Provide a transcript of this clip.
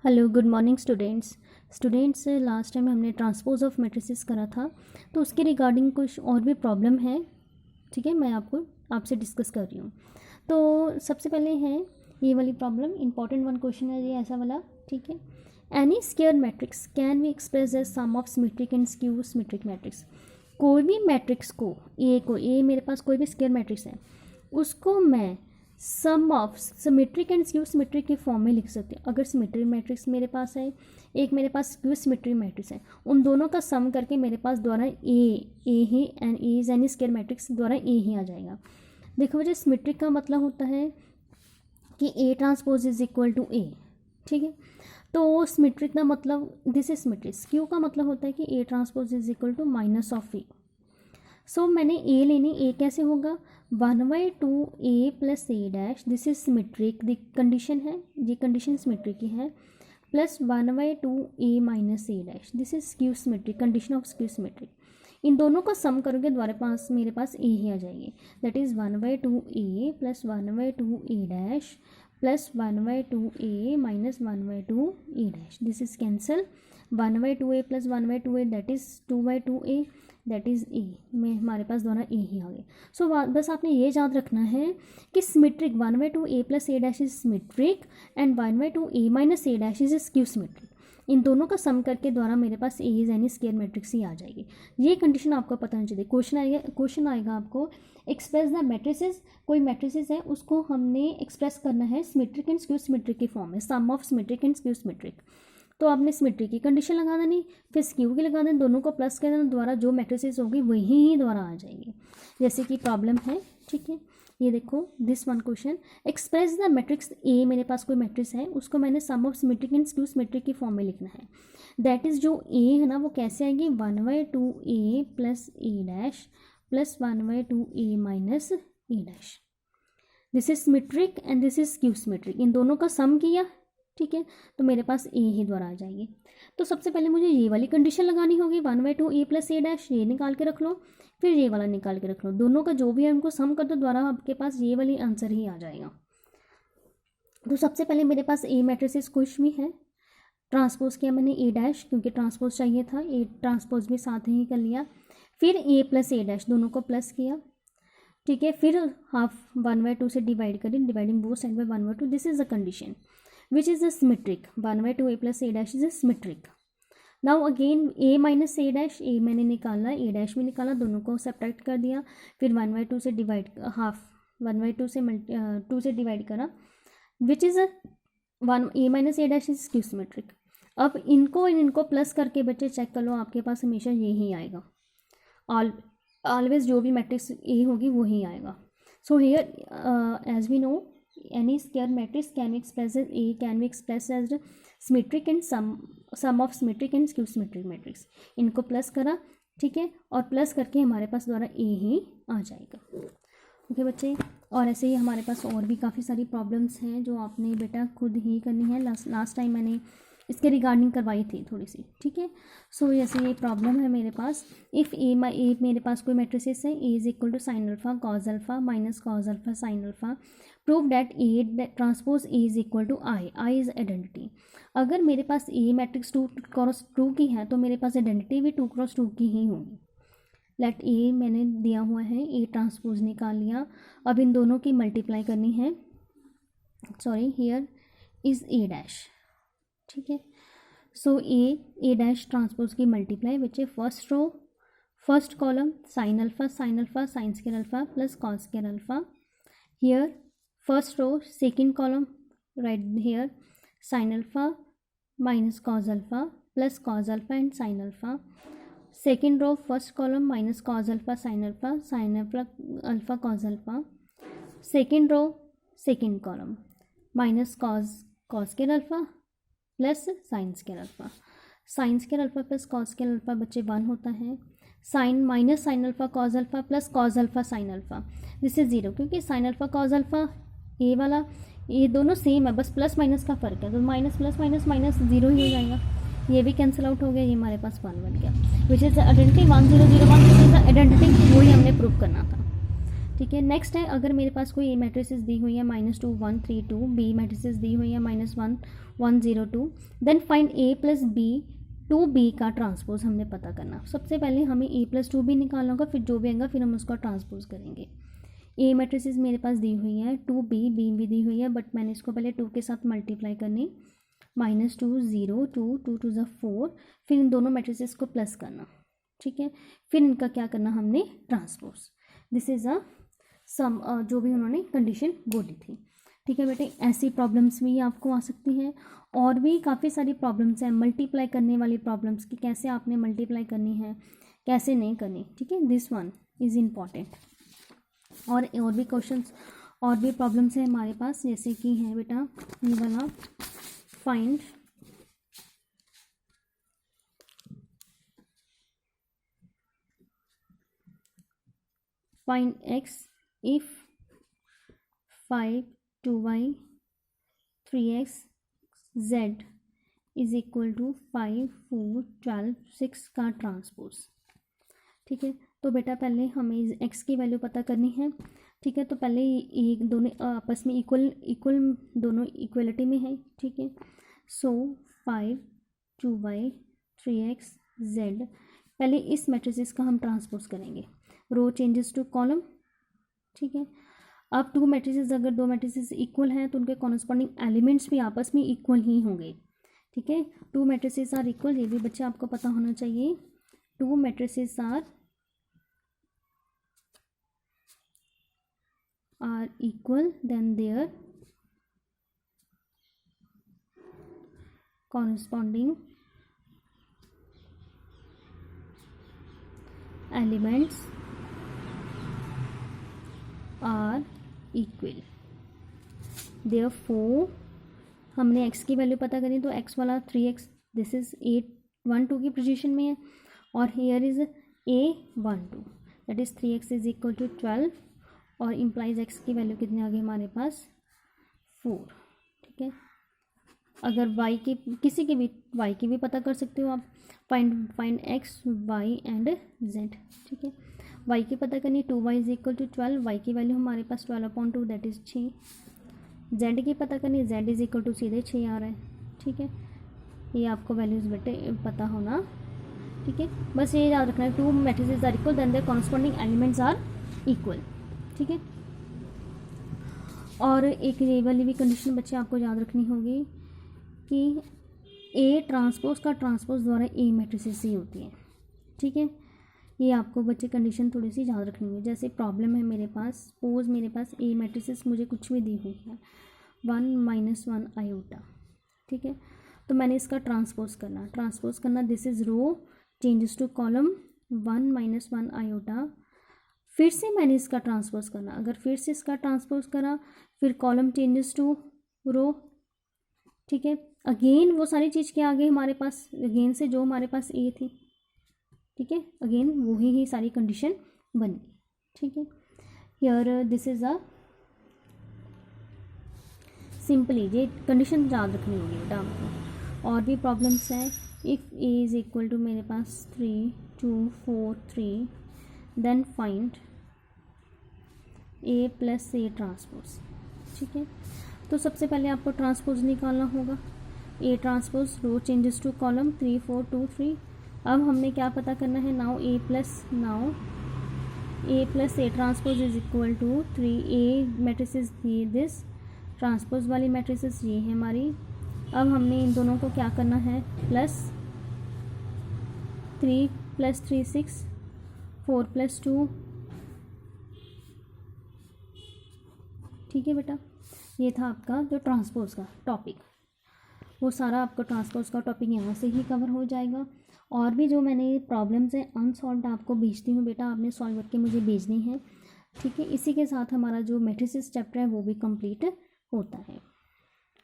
Hello good morning students last time हमने transpose of matrices करा था, तो उसके रिगार्डिंग कुछ और भी प्रॉब्लम है। ठीक है, मैं आपसे डिस्कस कर रही हूँ। तो सबसे पहले है ये वाली प्रॉब्लम, इंपॉर्टेंट वन क्वेश्चन है ये ऐसा वाला। ठीक है, any square matrix can be express as sum of symmetric and skew symmetric matrix. कोई भी मैट्रिक्स को ए मेरे पास कोई भी स्क्वायर मैट्रिक्स है, उसको मैं sum of symmetric and skew symmetric के फॉर्म में लिख सकते हैं। अगर सिमेट्रिक मैट्रिक्स मेरे पास है, एक मेरे पास स्क्यू सिमेट्रिक मैट्रिक्स है, उन दोनों का सम करके मेरे पास द्वारा ए ही and A is any square matrix द्वारा ए ही आ जाएगा। देखो मुझे सिमेट्रिक का मतलब होता है कि A transpose is equal to A. ठीक है, तो सिमेट्रिक का मतलब दिस इज सिमेट्रिक। स्क्यू का मतलब होता है कि A transpose is equal to minus of A. So मैंने ए लेनी, ए कैसे होगा 1/2 A plus A dash, this is symmetric, the condition है, ये कंडीशन सिमेट्रिक की है, plus 1/2 A minus A dash, this is skew symmetric, condition of skew symmetric. इन दोनों का सम करोगे द्वारा मेरे पास ए ही आ जाएगी, that is 1/2 A plus 1/2 A dash plus 1/2 A minus 1/2 A dash, this is cancel. 1/2 A plus 1/2 A that is 2/2 A, that is a में हमारे पास दोनों ए ही आ गए। सो बस आपने ये याद रखना है कि symmetric 1/2 A plus A dash is symmetric and 1/2 A minus A dash is skew symmetric. इन दोनों का सम करके द्वारा मेरे पास A is any square matrix ही आ जाएगी। ये कंडीशन आपको पता होनी चाहिए। क्वेश्चन आएगा आपको एक्सप्रेस द मैट्रिसेस, कोई मैट्रिसेस है उसको हमने एक्सप्रेस करना है सिमेट्रिक एंड स्क्यू सिमेट्रिक की फॉर्म में, sum of symmetric and skew symmetric. तो आपने सिमेट्री की कंडीशन लगा देनी, फिर स्क्यू की लगा देनी, दोनों को प्लस कर देना, द्वारा जो मैट्रिसेस होगी वही ही द्वारा आ जाएगी, जैसे कि प्रॉब्लम है। ठीक है, ये देखो this one question, express the matrix A, मेरे पास कोई मैट्रिक्स है उसको मैंने sum of symmetric and skew symmetric की फॉर्म में लिखना है। दैट इज़ जो ए है ना वो कैसे आएगी 1/2 A plus A dash plus 1/2 A minus A dash, this is symmetric and this is skew symmetric. इन दोनों का सम किया, ठीक है, तो मेरे पास ए ही द्वारा आ जाएगी। तो सबसे पहले मुझे ये वाली कंडीशन लगानी होगी 1/2 ए प्लस ए डैश, ये निकाल के रख लो, फिर ये वाला निकाल के रख लो, दोनों का जो भी है उनको सम कर दो, द्वारा आपके पास ये वाली आंसर ही आ जाएगा। तो सबसे पहले मेरे पास ए मैट्रिसेस कुछ भी है, ट्रांसपोज किया मैंने ए डैश क्योंकि ट्रांसपोज चाहिए था, ए ट्रांसपोज भी साथ ही कर लिया, फिर ए प्लस ए डैश दोनों को प्लस किया। ठीक है, फिर हाफ 1/2 से डिवाइड करें, dividing both side by 1/2, this is the condition which is a symmetric, 1/2 a plus a dash is a symmetric. Now again a minus a dash, a मैंने निकाला, a dash में निकाला, दोनों को सब्ट्रैक्ट कर दिया, फिर 1/2 से डिवाइड, हाफ 1/2 से 2 से डिवाइड करा, which is a 1 a minus a dash is skew symmetric. अब इनको प्लस करके बच्चे चेक कर लो, आपके पास हमेशा ये ही आएगा, ऑलवेज जो भी मैट्रिक्स ए होगी वो ही आएगा। So here as we know any square matrix can be expressed as A, can be expressed as symmetric and sum of symmetric and skew symmetric matrix। इनको प्लस करा, ठीक है, और प्लस करके हमारे पास द्वारा A ही आ जाएगा। ओके बच्चे, और ऐसे ही हमारे पास और भी काफ़ी सारी प्रॉब्लम्स हैं जो आपने बेटा खुद ही करनी है। लास्ट टाइम मैंने इसके रिगार्डिंग करवाई थी थोड़ी सी। ठीक है, सो जैसे ये प्रॉब्लम है मेरे पास, इफ़ ए मेरे पास कोई मैट्रिसेस है, A is equal to sine alpha cos alpha minus cos alpha sine alpha, prove that A transpose A is equal to I is identity. अगर मेरे पास ए मैट्रिक्स 2x2 की है तो मेरे पास आइडेंटिटी भी 2x2 की ही होगी। लेट ए मैंने दिया हुआ है, ए ट्रांसपोज निकाल लिया, अब इन दोनों की मल्टीप्लाई करनी है, sorry here is A dash. ठीक है, सो ए डैश ट्रांसपोज की मल्टीप्लाई बच्चे first row first column sine alpha sine square alpha plus cos square alpha, here first row second column right here sine alpha minus cos alpha plus cos alpha and sine alpha, second row first column minus cos alpha sine alpha cos alpha, second row second column minus cos square alpha plus sign square alpha, sine square alpha plus cos square alpha बच्चे 1 होता है, sine minus sine alpha cos alpha plus cos alpha sine alpha, this is 0 क्योंकि sine alpha cos alpha A वाला ये दोनों same है, बस plus minus का फ़र्क है, तो माइनस प्लस माइनस माइनस 0 ही हो जाएगा, ये भी कैंसिल आउट हो गया, ये हमारे पास 1 बन गया, which is identity 1001, which is identity, वही हमने प्रूव करना था। ठीक है। नेक्स्ट है, अगर मेरे पास कोई ए मैट्रिसेस दी हुई है -2 1 3 2, बी मैट्रिसेस दी हुई है -1 1 0 2, then find A plus B two B का ट्रांसपोज हमने पता करना। सबसे पहले हमें ए प्लस टू बी निकालना होगा, फिर जो भी आएगा फिर हम उसका ट्रांसपोज करेंगे। ए मैट्रिसेस मेरे पास दी हुई है, टू बी भी दी हुई है, बट मैंने इसको पहले 2 के साथ मल्टीप्लाई करनी, -2 0 2 2 2 ज़ा 4, फिर इन दोनों मैट्रिसेस को प्लस करना, ठीक है। फिर इनका क्या करना हमने, ट्रांसपोज। दिस इज़ अ सम, जो भी उन्होंने कंडीशन बोली थी, ठीक है बेटे। ऐसी प्रॉब्लम्स भी आपको आ सकती हैं, और भी काफ़ी सारी प्रॉब्लम्स हैं मल्टीप्लाई करने वाली प्रॉब्लम्स की, कैसे आपने मल्टीप्लाई करनी है, कैसे नहीं करनी, ठीक है। This one is important. और भी क्वेश्चंस और भी प्रॉब्लम्स हैं हमारे पास, जैसे कि है बेटा ये वाला, find x if 5 2y 3x z is equal to 5 4 12 6 का ट्रांसपोज, ठीक है। तो बेटा पहले हमें x की वैल्यू पता करनी है, ठीक है। तो पहले ये दोनों आपस में इक्वल दोनों इक्वलिटी में है, ठीक है। सो 5 2y 3x z, पहले इस मैट्रिसेस का हम ट्रांसपोज करेंगे, रो चेंजेस टू कॉलम, ठीक है। अब टू मैट्रिसेस, अगर दो मैट्रिसेस इक्वल हैं तो उनके कॉरस्पॉन्डिंग एलिमेंट्स भी आपस में इक्वल ही होंगे, ठीक है। टू मैट्रिसेस आर इक्वल, ये भी बच्चे आपको पता होना चाहिए। Two matrices are equal, then their corresponding elements are equal. Therefore हमने x की वैल्यू पता करी, तो x वाला 3x, दिस इज 8 1 2 की पोजीशन में है, और here is a 1 2, that is 3x is equal to 12, और इम्प्लाइज x की वैल्यू कितनी आ गई हमारे पास, 4, ठीक है। अगर y की किसी की भी y की भी पता कर सकते हो आप, find x y and z, ठीक है। y की पता करनी, 2y is equal to 12, y की वैल्यू हमारे पास 12/2 दैट इज 6। z की पता करनी, z इज इक्वल टू सीधे 6 आ रहा है, ठीक है। ये आपको वैल्यूज बेटे पता होना, ठीक है। बस ये याद रखना है, two matrices are equal then their corresponding elements are equal, ठीक है। और एक ये वाली भी कंडीशन बच्चे आपको याद रखनी होगी कि ए ट्रांसपोज का ट्रांसपोज द्वारा ए मैट्रिसेस ही होती है, ठीक है। ये आपको बच्चे कंडीशन थोड़ी सी याद रखनी है। जैसे प्रॉब्लम है मेरे पास, सपोज मेरे पास ए मैट्रिसेस मुझे कुछ भी दी हुई है, 1 - 1 आयोटा, ठीक है। तो मैंने इसका ट्रांसपोज करना, this is row changes to column, 1 - 1 iota, फिर से मैंने इसका ट्रांसपोज करना, अगर फिर से इसका ट्रांसपोज करा, फिर कॉलम चेंजेस टू रो, ठीक है। अगेन वो सारी चीज़ क्या आ गई हमारे पास, अगेन से जो हमारे पास ए थी, ठीक है, अगेन वही ही सारी कंडीशन बनी, ठीक है। Here this is a simply, ये कंडीशन याद रखनी होगी बेटा आपको। और भी प्रॉब्लम्स हैं, if A is equal to मेरे पास 3 2 4 3, then find A plus A transpose, ठीक है। तो सबसे पहले आपको ट्रांसपोज निकालना होगा, A transpose row changes to column 3 4 2 3। अब हमने क्या पता करना है, now A plus A transpose is equal to 3, A matrices ये दिस, ट्रांसपोज वाली मैट्रिसेस ये है हमारी। अब हमने इन दोनों को क्या करना है, प्लस 3 + 3 6, 4 + 2, ठीक है बेटा। ये था आपका जो ट्रांसपोज का टॉपिक, वो सारा आपका ट्रांसपोज का टॉपिक यहाँ से ही कवर हो जाएगा। और भी जो मैंने प्रॉब्लम्स हैं अनसॉल्व्ड आपको भेजती हूँ बेटा, आपने सॉल्व करके मुझे भेजनी है, ठीक है। इसी के साथ हमारा जो मैट्रिसेस चैप्टर है वो भी कंप्लीट होता है।